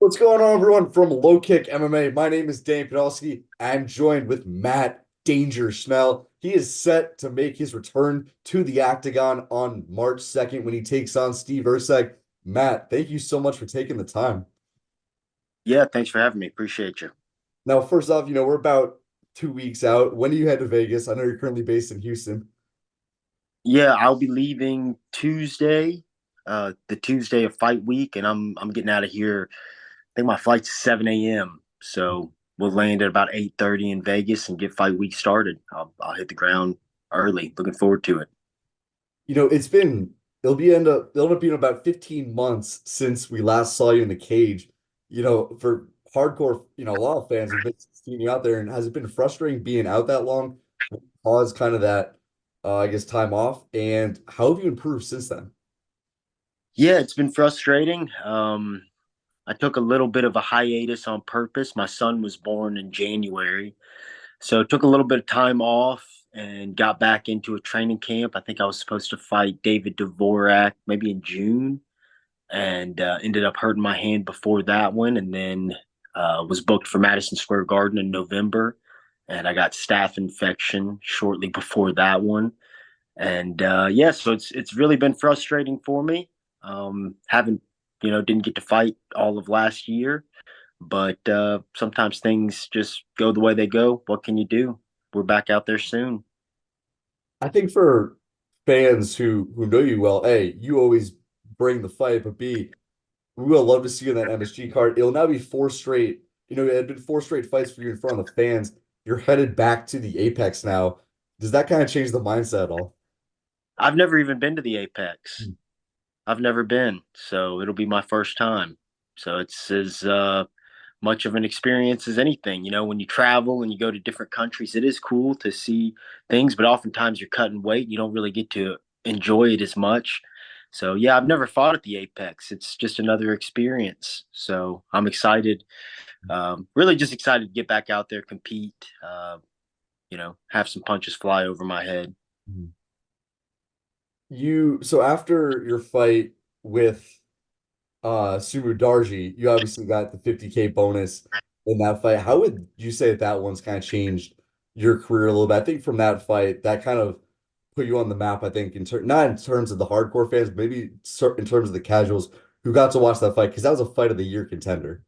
What's going on, everyone, from LowKick MMA? My name is Dane Podolsky. I'm joined with Matt Danger Schnell. He is set to make his return to the Octagon on March 2nd when he takes on Steve Erceg. Matt, thank you so much for taking the time. Yeah, thanks for having me. Appreciate you. Now, first off, we're about 2 weeks out. When do you head to Vegas? I know you're currently based in Houston. Yeah, I'll be leaving Tuesday, the Tuesday of fight week, and I'm getting out of here. I think my flight's 7 a.m. So we'll land at about 8:30 in Vegas and get fight week started. I'll hit the ground early. Looking forward to it. It's been it'll end up being about 15 months since we last saw you in the cage. For hardcore, a lot of fans have been seeing you out there, and has it been frustrating being out that long? Caused kind of that, I guess, time off. And how have you improved since then? Yeah, it's been frustrating. I took a little bit of a hiatus on purpose. My son was born in January, so took a little bit of time off and got back into a training camp. I think I was supposed to fight David Dvorak maybe in June, and ended up hurting my hand before that one, and then was booked for Madison Square Garden in November, and I got staph infection shortly before that one, and yeah, so it's really been frustrating for me. Haven't didn't get to fight all of last year, but sometimes things just go the way they go. What can you do? We're back out there soon. I think for fans who know you well, A, you always bring the fight, but B, we will love to see you in that MSG card. It'll now be four straight. It had been four straight fights for you in front of the fans. You're headed back to the Apex now. Does that kind of change the mindset at all? I've never even been to the Apex. I've never been, so it'll be my first time. So it's as much of an experience as anything. When you travel and you go to different countries, it is cool to see things, but oftentimes you're cutting weight. You don't really get to enjoy it as much. So yeah, I've never fought at the Apex. It's just another experience. So I'm excited. Really just excited to get back out there, compete. Have some punches fly over my head. Mhm. So after your fight with Sumu Darji, you obviously got the 50K bonus in that fight. How would you say that one's kind of changed your career a little bit? I think from that fight, that kind of put you on the map, I think, not in terms of the hardcore fans, maybe in terms of the casuals who got to watch that fight, because that was a fight of the year contender.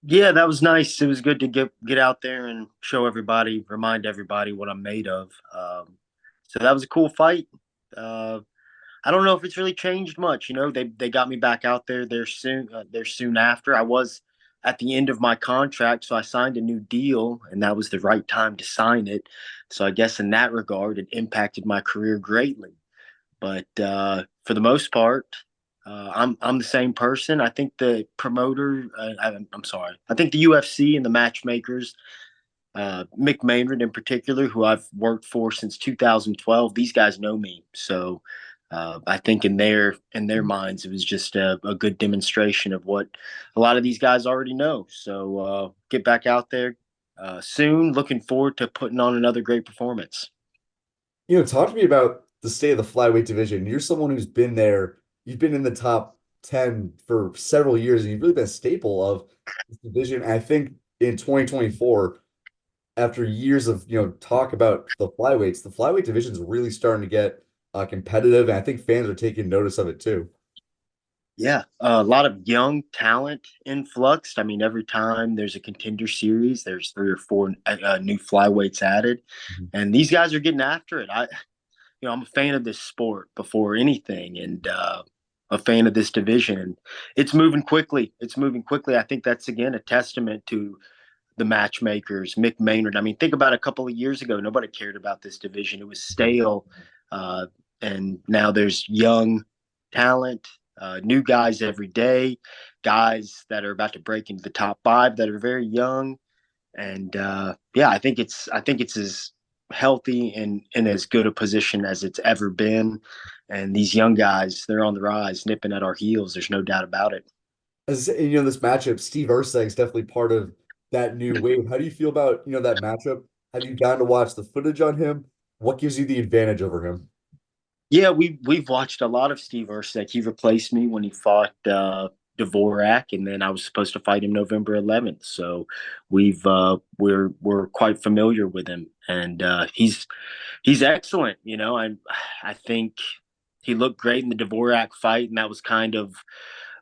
Yeah, that was nice. It was good to get out there and show everybody, remind everybody what I'm made of. So that was a cool fight. Uh, I don't know if it's really changed much. They got me back out there. There soon after. I was at the end of my contract, so I signed a new deal, and that was the right time to sign it. So I guess in that regard, it impacted my career greatly. But for the most part, I'm the same person. I think the promoter, I'm sorry, I think the UFC and the matchmakers, Mick Maynard in particular, who I've worked for since 2012, these guys know me. So I think in their minds, it was just a good demonstration of what a lot of these guys already know. So get back out there soon. Looking forward to putting on another great performance. Talk to me about the state of the flyweight division. You're someone who's been there. You've been in the top 10 for several years, and you've really been a staple of this division. And I think in 2024, after years of talk about the flyweight division is really starting to get competitive, and I think fans are taking notice of it too. Yeah, a lot of young talent influxed. I mean, every time there's a contender series, there's three or four new flyweights added, Mhm. and these guys are getting after it. I'm a fan of this sport before anything, and a fan of this division. It's moving quickly. It's moving quickly. I think that's again a testament to the matchmakers, Mick Maynard. I mean, think about a couple of years ago, nobody cared about this division. It was stale, uh, and now there's young talent, new guys every day, guys that are about to break into the top five that are very young, and yeah, I think it's as healthy and in as good a position as it's ever been. And these young guys, they're on the rise, nipping at our heels. There's no doubt about it. As this matchup, Steve Erceg is definitely part of that new wave. How do you feel about that matchup? Have you gotten to watch the footage on him? What gives you the advantage over him? Yeah, we've watched a lot of Steve Erceg. He replaced me when he fought. Dvorak, and then I was supposed to fight him November 11th. So we're quite familiar with him, and he's excellent. I think he looked great in the Dvorak fight, and that was kind of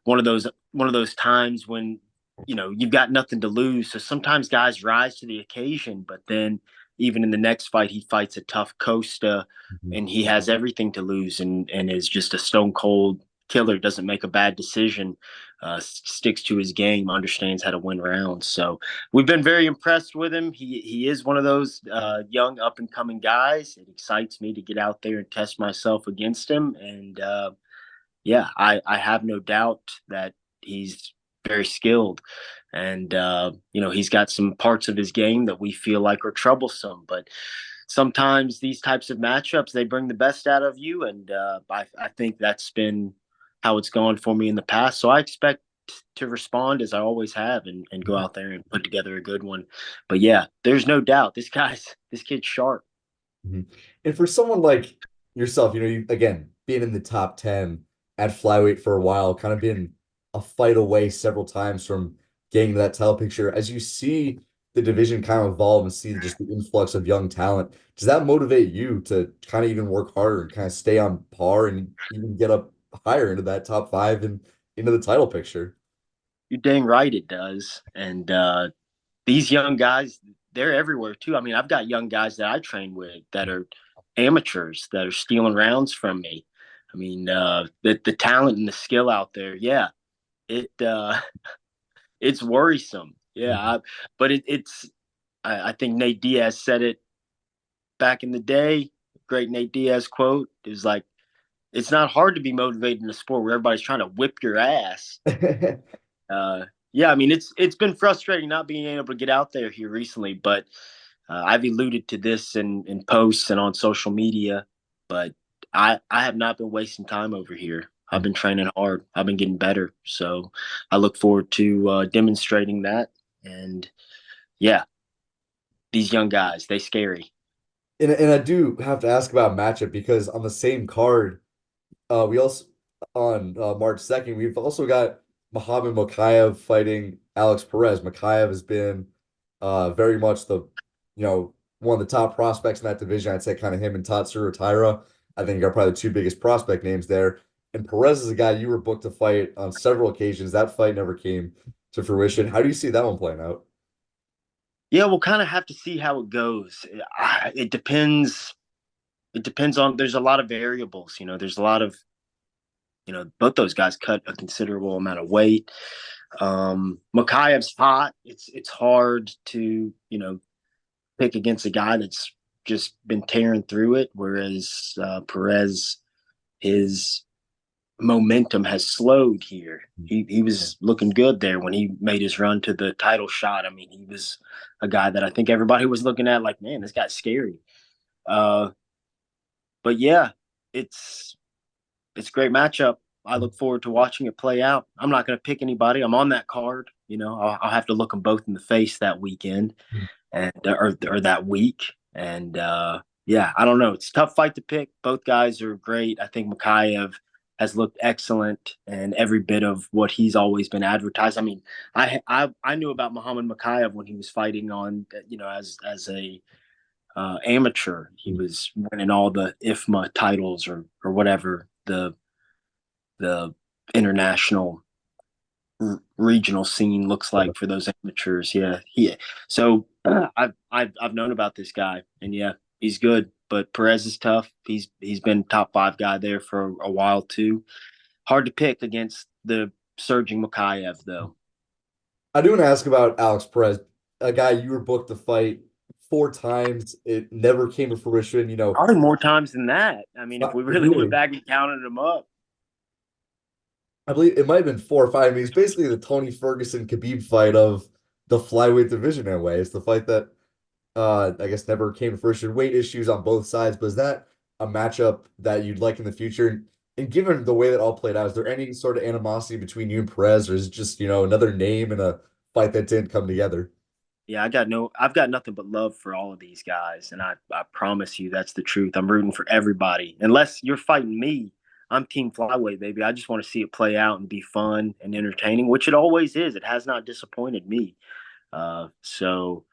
one of those times when you've got nothing to lose. So sometimes guys rise to the occasion, but then even in the next fight, he fights a tough Costa, Mhm. and he has everything to lose, and is just a stone cold killer. Doesn't make a bad decision, sticks to his game, understands how to win rounds. So we've been very impressed with him. He is one of those young up and coming guys. It excites me to get out there and test myself against him, and yeah, I have no doubt that he's very skilled. And, he's got some parts of his game that we feel like are troublesome. But sometimes these types of matchups, they bring the best out of you. And I think that's been how it's gone for me in the past. So I expect to respond as I always have, and go out there and put together a good one. But yeah, there's no doubt this kid's sharp. Mhm. And for someone like yourself, again, being in the top 10 at flyweight for a while, kind of been a fight away several times from getting to that title picture, as you see the division kind of evolve and see just the influx of young talent, does that motivate you to kind of even work harder and kind of stay on par and even get up higher into that top five and into the title picture? You're dang right it does. And these young guys, they're everywhere too. I mean, I've got young guys that I train with that are amateurs that are stealing rounds from me. I mean, the talent and the skill out there, yeah, it it's worrisome. Yeah, but I think Nate Diaz said it back in the day. Great Nate Diaz quote is like, "It's not hard to be motivated in a sport where everybody's trying to whip your ass." Yeah, I mean it's been frustrating not being able to get out there here recently, but I've alluded to this in posts and on social media. But I have not been wasting time over here. I've been training hard. I've been getting better. So I look forward to demonstrating that. And yeah, these young guys, they scary. And I do have to ask about matchup because on the same card, we also on March 2nd, we've also got Muhammad Mokaev fighting Alex Perez. Mokaev has been very much one of the top prospects in that division. I'd say kind of him and Tatsuro Taira. I think are probably the two biggest prospect names there. And Perez is a guy you were booked to fight on several occasions. That fight never came to fruition. How do you see that one playing out? Yeah, we'll kind of have to see how it goes. It depends. It depends on. There's a lot of variables. There's a lot of. Both those guys cut a considerable amount of weight. Makayev's hot. It's hard to pick against a guy that's just been tearing through it, whereas Perez, his momentum has slowed here. He was looking good there when he made his run to the title shot. I mean, he was a guy that I think everybody was looking at like, man, this guy's scary. Uh, but yeah, it's it's a great matchup. I look forward to watching it play out. I'm not going to pick anybody. I'm on that card. I'll have to look them both in the face that weekend and or that week. And yeah, I don't know. It's a tough fight to pick. Both guys are great. I think Makayev has looked excellent and every bit of what he's always been advertised. I mean, I knew about Muhammad Makayev when he was fighting on as a amateur. He was winning all the IFMA titles or whatever the international regional scene looks like for those amateurs. Yeah, so I've known about this guy, and yeah, he's good. But Perez is tough. He's been top five guy there for a while too. Hard to pick against the surging Makayev though. I do want to ask about Alex Perez, a guy you were booked to fight four times. It never came to fruition. Probably more times than that. I mean, if we really went Really, back and counted them up. I believe it might have been four or five. I mean, it's basically the Tony Ferguson Khabib fight of the flyweight division in a way. It's the fight that I guess never came to fruition. Weight issues on both sides, but is that a matchup that you'd like in the future? And given the way that all played out, is there any sort of animosity between you and Perez, or is it just, another name in a fight that didn't come together? Yeah, I've got nothing but love for all of these guys, and I promise you that's the truth. I'm rooting for everybody. Unless you're fighting me, I'm team flyweight, baby. I just want to see it play out and be fun and entertaining, which it always is. It has not disappointed me. So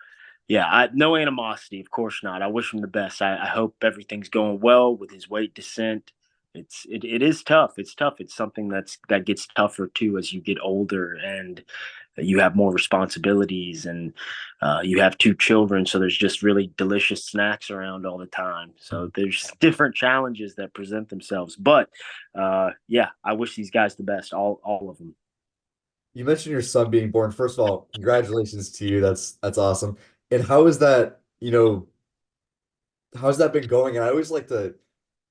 yeah, no animosity, of course not. I wish him the best. I hope everything's going well with his weight descent. It is tough. It's tough. It's something that gets tougher too as you get older and you have more responsibilities and you have two children. So there's just really delicious snacks around all the time. So there's different challenges that present themselves. But yeah, I wish these guys the best, all of them. You mentioned your son being born. First of all, congratulations to you. That's awesome. And how is that, how's that been going? And I always like to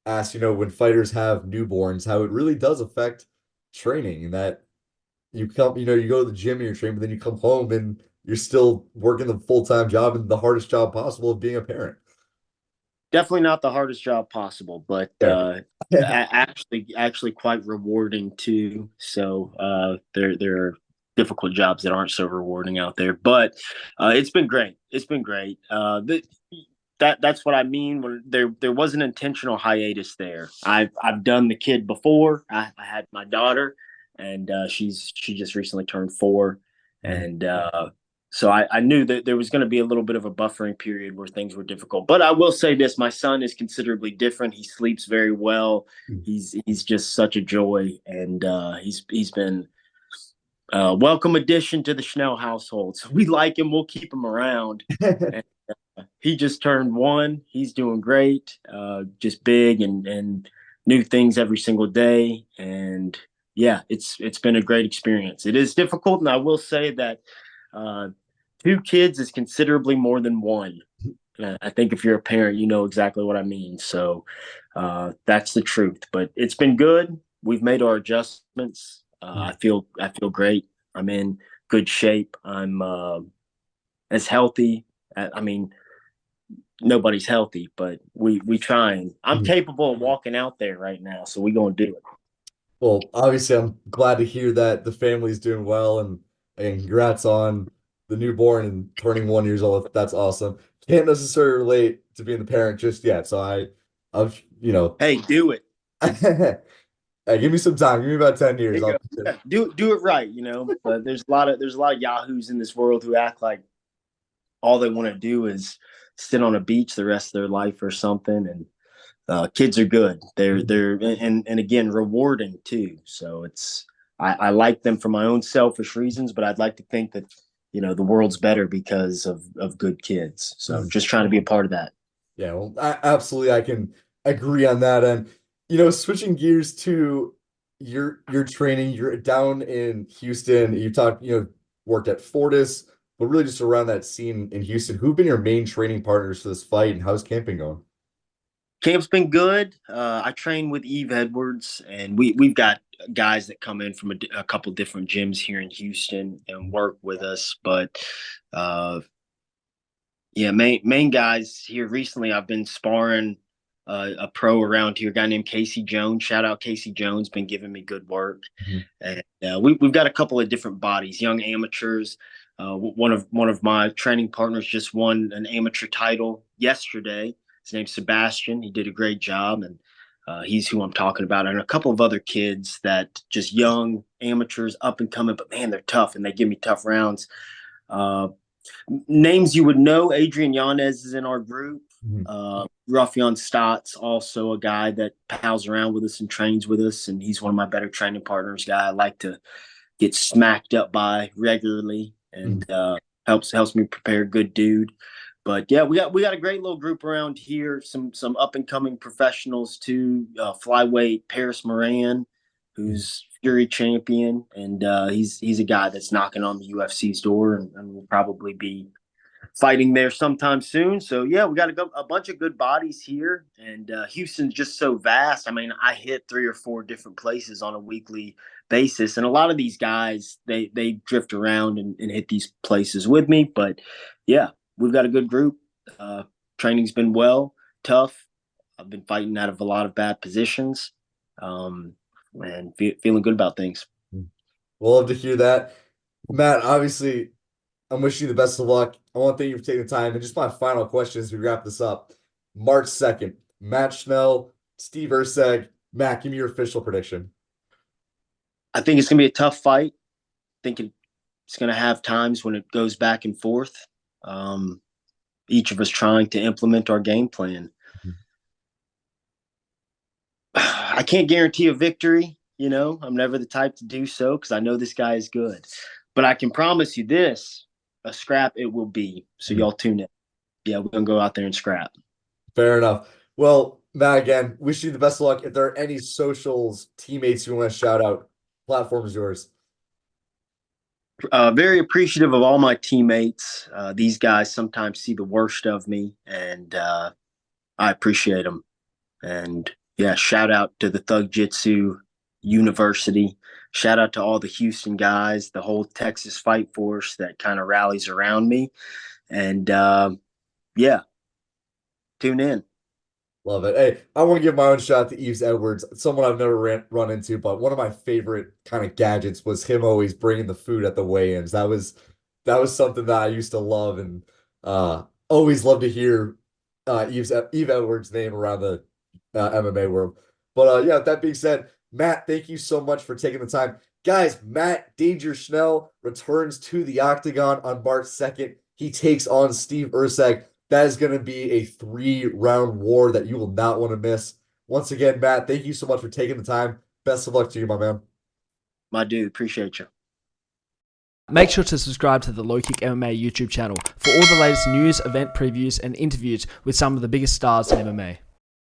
ask, when fighters have newborns, how it really does affect training and that you go to the gym and you're training, but then you come home and you're still working the full-time job and the hardest job possible of being a parent. Definitely not the hardest job possible, but Fair. actually quite rewarding too. So there are difficult jobs that aren't so rewarding out there, but it's been great. It's been great. That's what I mean when there was an intentional hiatus there. I've done the kid before. I had my daughter, and she just recently turned 4, and so I knew that there was going to be a little bit of a buffering period where things were difficult. But I will say this: my son is considerably different. He sleeps very well. He's just such a joy, and he's been a welcome addition to the Schnell household. So we like him. We'll keep him around. And he just turned 1. He's doing great. Just big and new things every single day. And yeah, it's been a great experience. It is difficult, and I will say that 2 kids is considerably more than 1. I think if you're a parent, you know exactly what I mean. So that's the truth. But it's been good. We've made our adjustments. I feel great. I'm in good shape. I'm as healthy. I mean, nobody's healthy, but we trying. I'm capable of walking out there right now, so we gonna do it. Well, obviously, I'm glad to hear that the family's doing well, and congrats on the newborn and turning 1 years old. That's awesome. Can't necessarily relate to being the parent just yet, so I've Hey, do it. hey, give me some time. Give me about 10 There years. you I'll go. Yeah, do it right, you know. But there's a lot of yahoos in this world who act like all they want to do is sit on a beach the rest of their life or something. And kids are good. They're and again rewarding too. So I like them for my own selfish reasons, but I'd like to think that the world's better because of good kids. So just trying to be a part of that. Yeah, well, absolutely, I can agree on that. And switching gears to your training, you're down in Houston. You talked, worked at Fortis, but really just around that scene in Houston. Who've been your main training partners for this fight, and how's camping going? Camp's been good. I train with Eve Edwards, and we've got guys that come in from a couple different gyms here in Houston and work with us. But yeah, main guys here recently. I've been sparring a pro around here, a guy named Casey Jones. Shout out Casey Jones, been giving me good work, Mhm. and we've got a couple of different bodies, young amateurs. One of my training partners just won an amateur title yesterday. His name's Sebastian. He did a great job, and he's who I'm talking about. And a couple of other kids that just young amateurs, up and coming, but man, they're tough and they give me tough rounds. Uh, Names you would know: Adrian Yanez is in our group. Mhm. Ruffian Stotts, also a guy that pals around with us and trains with us, and he's one of my better training partners. Guy I like to get smacked up by regularly, Mhm. and helps me prepare. Good dude. But yeah, we got a great little group around here. Some up and coming professionals too. Flyweight Paris Moran, who's Fury champion, and he's a guy that's knocking on the UFC's door, and will probably be fighting there sometime soon. So yeah, we got a bunch of good bodies here, and Houston's just so vast. I mean, I hit 3 or 4 different places on a weekly basis, and a lot of these guys they drift around and hit these places with me. But yeah, we've got a good group. Uh, Training's been tough. I've been fighting out of a lot of bad positions, um, and feeling good about things. We'll love to hear that. Matt, obviously, I'm wishing you the best of luck. I want to thank you for taking the time. And just my final question as we wrap this up. March 2nd, Matt Schnell, Steve Erceg, Matt, give me your official prediction. I think it's going to be a tough fight. I think it's going to have times when it goes back and forth. Each of us trying to implement our game plan. I can't guarantee a victory. I'm never the type to do so because I know this guy is good. But I can promise you this, a scrap it will be. So y'all tune in. Yeah, we're going to go out there and scrap. Fair enough. Well, Matt, again, wish you the best of luck. If there are any socials, teammates you want to shout out, platform is yours. Very appreciative of all my teammates. These guys sometimes see the worst of me, and I appreciate them. And yeah, shout out to the Thug Jitsu University. Shout out to all the Houston guys, the whole Texas fight force that kind of rallies around me. And yeah, tune in. Love it. Hey, I want to give my own shout out to Yves Edwards, someone I've never run into, but one of my favorite kind of gadgets was him always bringing the food at the weigh-ins. That was something that I used to love, and always love to hear Yves Edwards' name around the MMA world. But yeah, with that being said, Matt, thank you so much for taking the time. Guys, Matt Danger Schnell returns to the Octagon on March 2nd. He takes on Steve Erceg. That is going to be a 3-round war that you will not want to miss. Once again, Matt, thank you so much for taking the time. Best of luck to you, my man. My dude, appreciate you. Make sure to subscribe to the LowKick MMA YouTube channel for all the latest news, event previews, and interviews with some of the biggest stars in MMA.